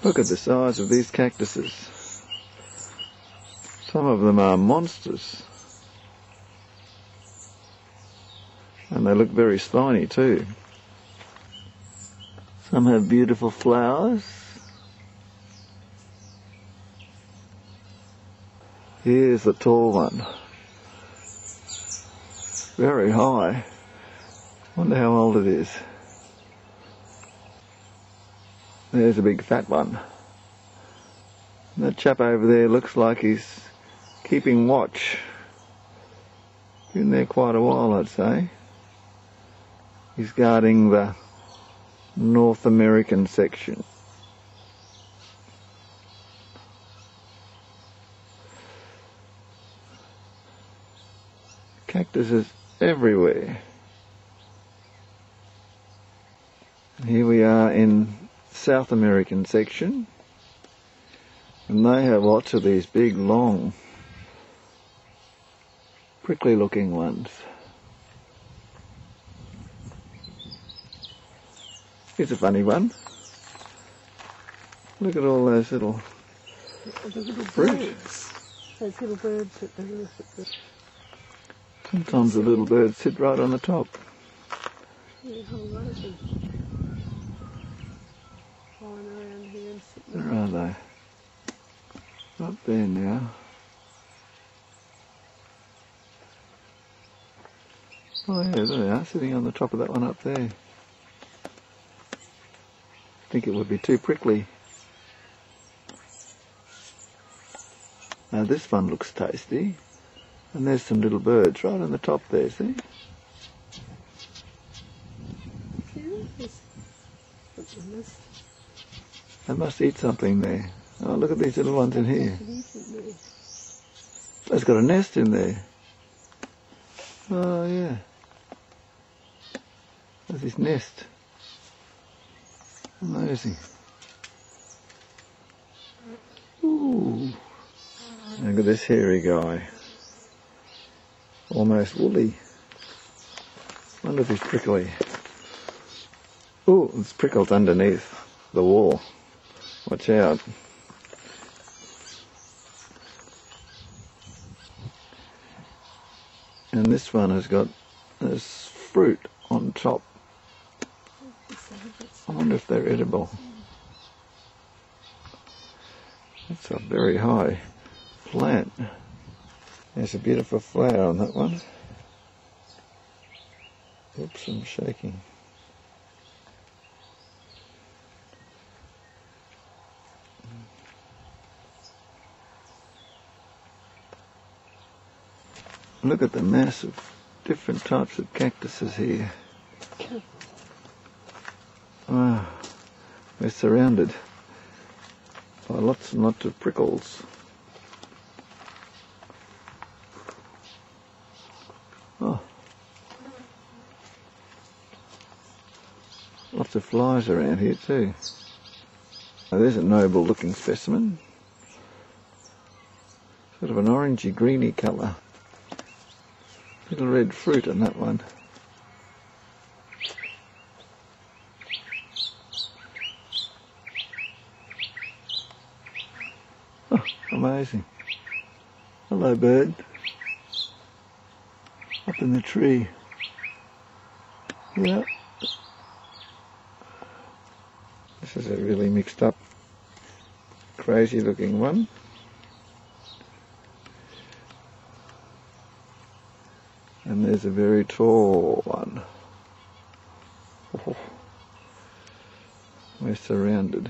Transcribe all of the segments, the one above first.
Look at the size of these cactuses. Some of them are monsters. And they look very spiny too. Some have beautiful flowers. Here's the tall one. Very high. Wonder how old it is. There's a big fat one. And that chap over there looks like he's keeping watch. Been there quite a while, I'd say. He's guarding the North American section. Cactuses everywhere. Here we are in South American section, and they have lots of these big, long, prickly looking ones. Here's a funny one. Look at all those little fruit. Those little birds that they Sometimes the little birds sit right on the top. Yeah, whole lot of them flying around here and sitting Where are they? Up there now. Oh yeah, there they are, sitting on the top of that one up there. I think it would be too prickly. Now this one looks tasty. And there's some little birds right on the top there, see? They must eat something there. Oh, look at these little ones in here. It's got a nest in there. Oh, yeah. There's his nest. Amazing. Ooh. Look at this hairy guy. Almost woolly. Wonder if he's prickly. Oh, it's prickled underneath the wall. Watch out. And this one has got this fruit on top. I wonder if they're edible. That's a very high plant. There's a beautiful flower on that one. Oops, I'm shaking. Look at the mass of different types of cactuses here. Wow, we're surrounded by lots and lots of prickles. Oh, lots of flies around here too. Now there's a noble looking specimen. Sort of an orangey greeny colour. Little red fruit on that one. Oh, amazing. Hello, bird. Up in the tree. Yeah. This is a really mixed up, crazy looking one. And there's a very tall one. Oh, we're surrounded.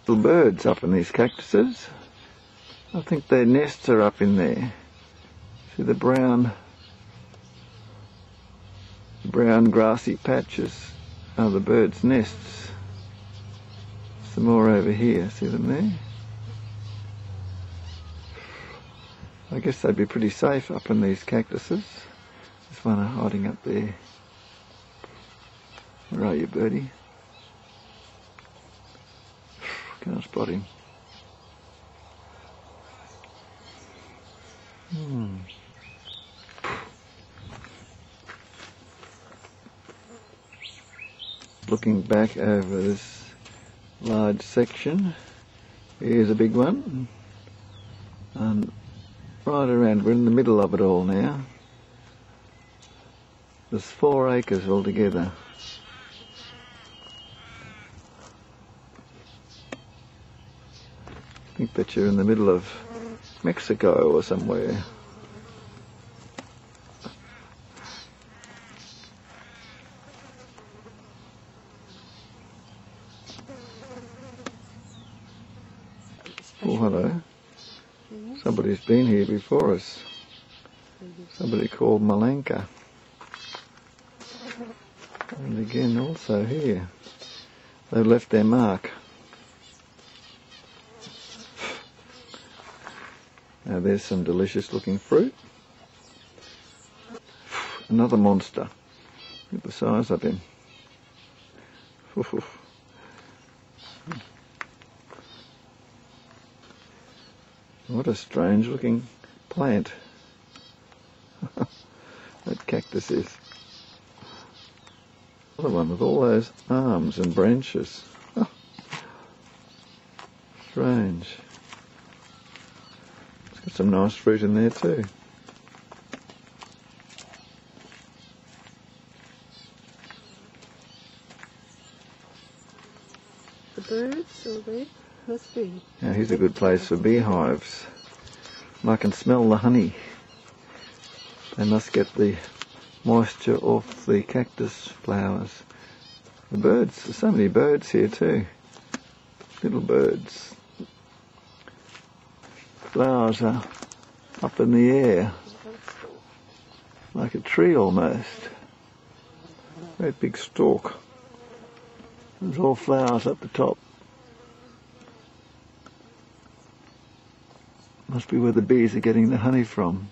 Little birds up in these cactuses. I think their nests are up in there. See the brown grassy patches are the birds' nests. Some more over here, see them there? I guess they'd be pretty safe up in these cactuses. There's one hiding up there. Where are you, birdie? Can't spot him. looking back over this large section. Here's a big one, and right around, we're in the middle of it all now. There's 4 acres altogether. I think that you're in the middle of Mexico or somewhere. Oh, hello. Somebody's been here before us. Somebody called Numurkah. And again also here. They left their mark. Now there's some delicious looking fruit. Another monster. Look at the size of him. What a strange looking plant that cactus is. Another one with all those arms and branches. Strange. It's got some nice fruit in there too. The birds or they must be. Now here's a good place for beehives. I can smell the honey. They must get the moisture off the cactus flowers. The birds, there's so many birds here too. Little birds. Flowers are up in the air, like a tree almost. Great big stalk. There's all flowers up the top. Must be where the bees are getting the honey from.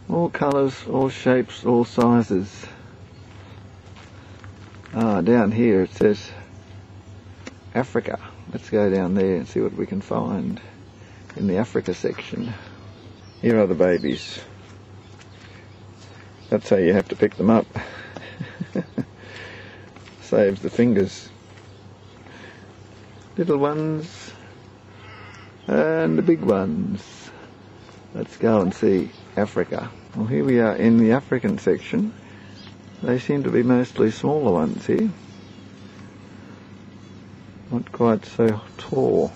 All colours, all shapes, all sizes. Down here it says Africa. Let's go down there and see what we can find in the Africa section. Here are the babies. That's how you have to pick them up. Saves the fingers. Little ones and the big ones. Let's go and see Africa. Well, here we are in the African section. They seem to be mostly smaller ones here. Not quite so tall.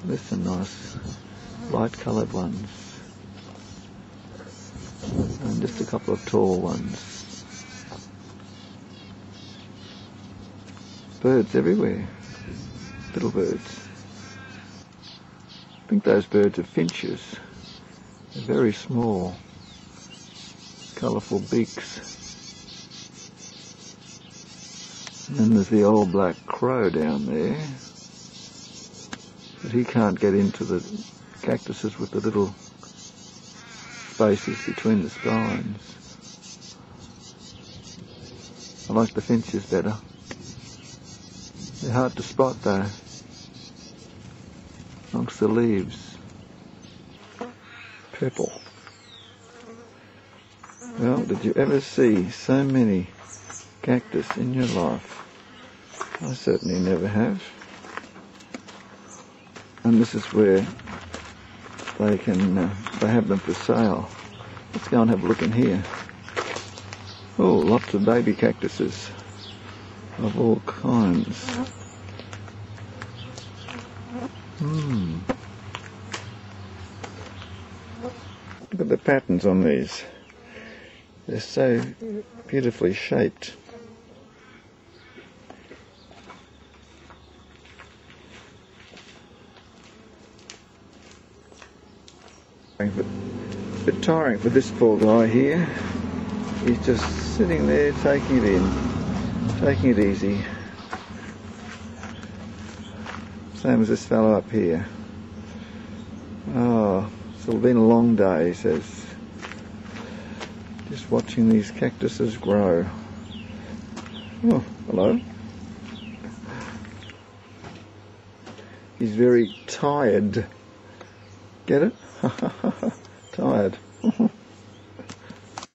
There's some nice light coloured ones. And just a couple of tall ones. Birds everywhere. Little birds. I think those birds are finches. They're very small. Colourful beaks. And then there's the old black crow down there. But he can't get into the cactuses with the little spaces between the spines. I like the finches better. They're hard to spot though, amongst the leaves. Purple. Well, did you ever see so many cactus in your life? I certainly never have. And this is where they have them for sale. Let's go and have a look in here. Oh, lots of baby cactuses of all kinds. Look at the patterns on these. They're so beautifully shaped. A bit tiring for this poor guy here. He's just sitting there taking it in, taking it easy. Same as this fellow up here. Oh, it's been a long day, he says. Just watching these cactuses grow. Oh, hello. He's very tired. Get it?